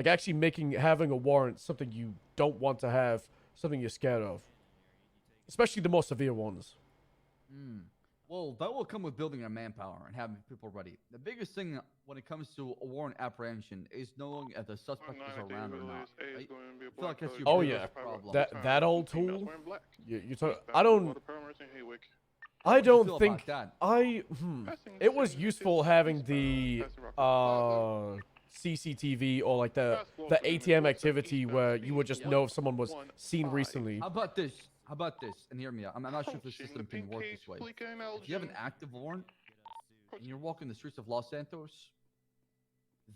Like actually having a warrant something you don't want to have, something you're scared of. Especially the more severe ones. Well, that will come with building our manpower and having people ready. The biggest thing when it comes to a warrant apprehension is knowing if the suspect is around or not. Right? I feel like that's your biggest problem. That old tool. You talk, I don't think it was useful having the CCTV or like the ATM activity where you would just know if someone was seen recently. How about this? How about this? And hear me out. I'm not sure if the system can work this way. If you have an active warrant and you're walking the streets of Los Santos,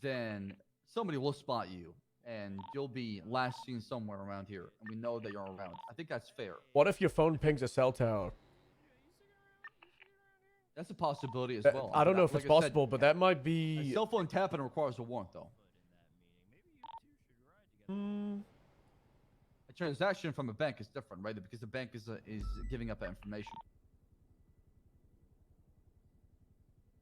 then somebody will spot you and you'll be last seen somewhere around here. And we know that you're around. I think that's fair. What if your phone pings a cell tower? That's a possibility as well. I don't know if it's possible, but that might be... A cell phone tapping requires a warrant, though. A transaction from a bank is different, right? Because the bank is giving up that information.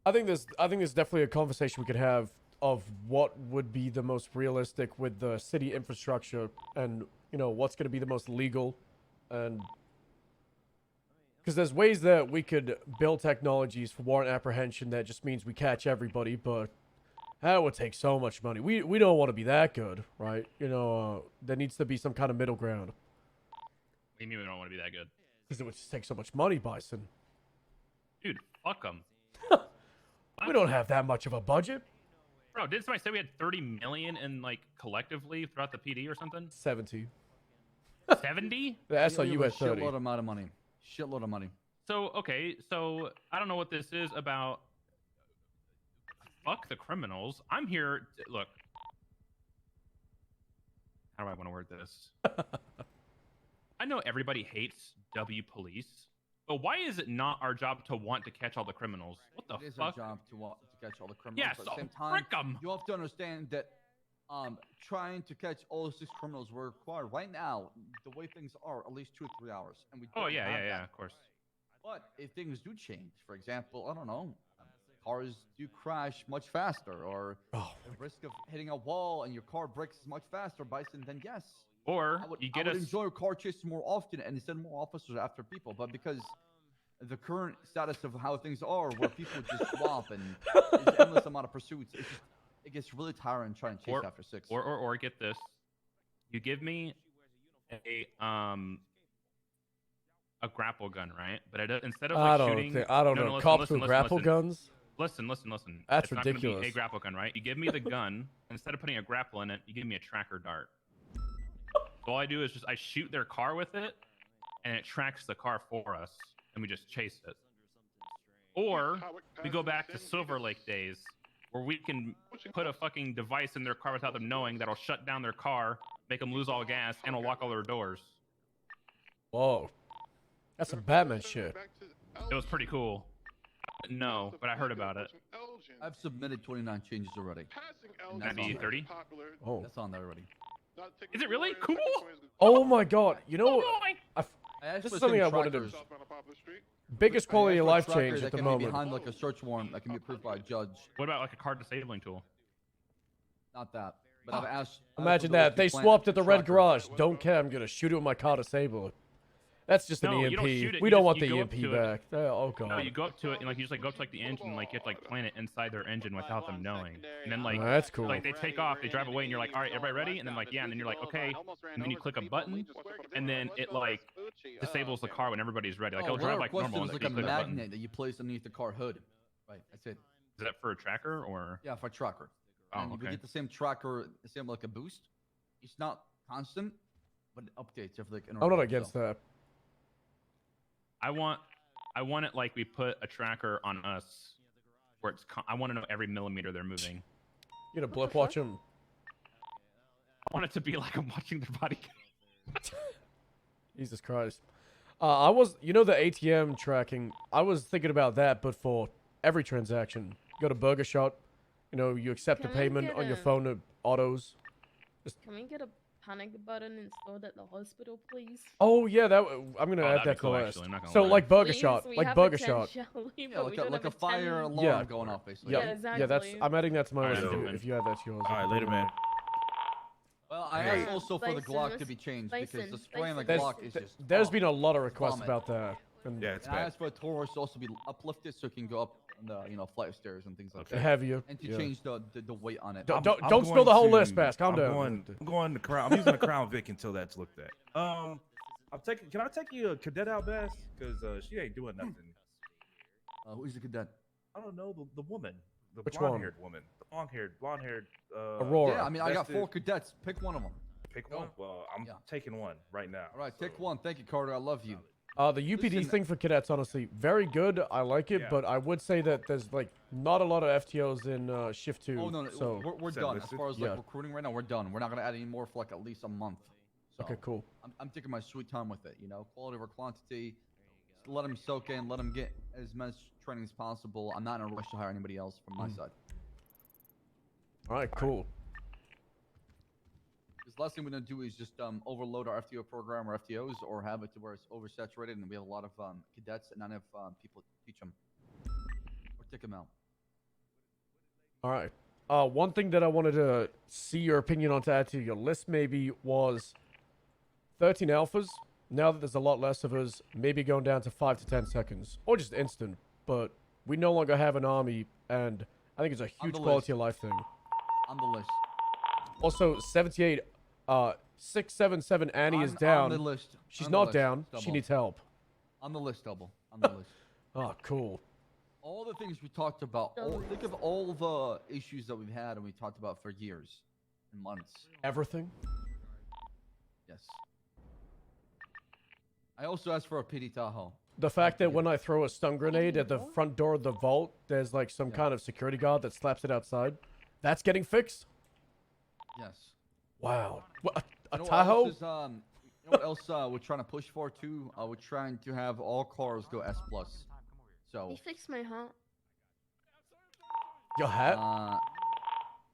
I think there's definitely a conversation we could have of what would be the most realistic with the city infrastructure and, you know, what's going to be the most legal. And because there's ways that we could build technologies for warrant apprehension that just means we catch everybody, but that would take so much money. We don't want to be that good, right? You know, there needs to be some kind of middle ground. What do you mean we don't want to be that good? Because it would just take so much money, Byson. Dude, fuck them. We don't have that much of a budget. Bro, didn't somebody say we had 30 million in, like, collectively throughout the PD or something? 70. 70? The SIU had 30. Shitload amount of money. Shitload of money. So, okay, so I don't know what this is about. Fuck the criminals. I'm here. Look. How do I want to word this? I know everybody hates W police, but why is it not our job to want to catch all the criminals? What the fuck? It is our job to want to catch all the criminals. Yes, but at the same time, you have to understand that trying to catch all 6 criminals will require right now, the way things are, at least 2 or 3 hours. And we oh yeah, of course. But if things do change, for example, I don't know, cars do crash much faster, or the risk of hitting a wall and your car breaks much faster, Byson, then yes. Or I would enjoy a car chase more often and send more officers after people, but because the current status of how things are, where people just swap and there's endless amount of pursuits, it gets really tiring trying to chase after 6. Or get this, you give me a grapple gun, right? But instead of like shooting, I don't know. Cops with grapple guns. Listen. That's it's ridiculous. Not gonna be a grapple gun, right? You give me the gun instead of putting a grapple in it. You give me a tracker dart. So all I do is I shoot their car with it, and it tracks the car for us, and we just chase it. Or we go back to Silver Lake days, where we can put a fucking device in their car without them knowing that'll shut down their car, make them lose all gas, and will lock all their doors. Whoa. That's some Batman shit. It was pretty cool. No, but I heard about it. I've submitted 29 changes already. That'd be 30? Oh. That's on there already. Is it really? Cool! Oh my god. You know, This is something I wanted to... Biggest quality of life change at the moment. Behind like a search warrant that can be approved by a judge. What about like a car disabling tool? Not that. But I've asked... Imagine that. They swapped at the red garage. Don't care. I'm going to shoot it with my car disabler. That's just an EMP. We don't want the EMP back. Oh god. No, you go up to it and like you just like go up to like the engine, and, like you have to like plant it inside their engine without them knowing. And then like that's cool. Like they take off, they drive away, and you're like, all right, everybody ready? And then like yeah, and then you're like okay, and then you click a button, and then it like disables the car when everybody's ready. Like it'll drive like normal. It's like a magnet that you place underneath the car hood. Right. That's it. Is that for a tracker or? Yeah, for a tracker. Oh, and you get the same tracker, the same like a boost. It's not constant, but it updates every like. I'm not against that. I want it like we put a tracker on us, where it's. I want to know every millimeter they're moving. You gonna blip watch them? I want it to be like I'm watching their body. Jesus Christ. I was, you know, the ATM tracking. I was thinking about that, but for every transaction, you go to Burger Shot. You know, you accept a payment on your phone to autos. Can we get a panic button installed at the hospital, please? Oh yeah, I'm gonna add that to the list. So like Burger Shot, like Burger Shot. Yeah, like a fire alarm going off, basically. Yeah, exactly. yeah, I'm adding that to my list if you add that to yours. All right, later, man. I asked also for the Bison, Glock to be changed because the Bison, spray on the Bison. Glock is just. There's been a lot of requests vomit. about that. And Yeah, it's And I bad. asked for a Taurus to also be uplifted so it can go up on the flight of stairs and things like Okay. that. heavier. And to yeah. change the weight on it. Don't I'm don't spill going the whole to- list, Bass. Calm I'm down. going the crown. I'm using the Crown Vic until that's looked at. I'm taking. Can I take you a cadet out, Bass? Because she ain't doing nothing. Who's the cadet? I don't know the woman, the Which one? blonde-haired woman, the blonde-haired. Aurora. Yeah, I mean, I got vested- 4 cadets. Pick one of them. Pick Go. one. Well, I'm Yeah. taking one right now. All right, so- pick one. Thank you, Carter. I love you. The UPD Listen- thing for cadets, honestly, very good. I like it, Yeah. but I would say that there's like not a lot of FTOs in shift 2. Oh no, so we're Set done. As listed? far as like Yeah. recruiting right now, we're done. We're not gonna add any more for like at least a month. So okay, cool. I'm taking my sweet time with it. You know, quality over quantity. Just let them soak in. Let them get as much training as possible. I'm not in a rush to hire anybody else from my side. All right, cool. Because the last thing we're gonna do is just overload our FTO program or FTOs, or have it to where it's oversaturated and we have a lot of cadets and not enough people to teach them or take them out. All right. One thing that I wanted to see your opinion on to add to your list maybe was 13 alphas. Now that there's a lot less of us, maybe going down to 5 to 10 seconds, or just instant. But we no longer have an army, and I think it's a huge the quality list. of life thing. On the list. Also, 78, 677 Annie is On down. the list. She's On the not list, down. She Stubble. needs help. On the list, Double. On the list. Oh, cool. All the things we talked about. Think of all the issues that we've had and we talked about for years and months. Everything? Yes. I also asked for a PD Tahoe. The fact that when I throw a stun grenade at the front door of the vault, there's like some Yeah. kind of security guard that slaps it outside. That's getting fixed? Yes. Wow. What, a You know what Tahoe? else is, you know what else we're trying to push for too? We're trying to have all cars go S+. So, He fixed my hat. Your hat?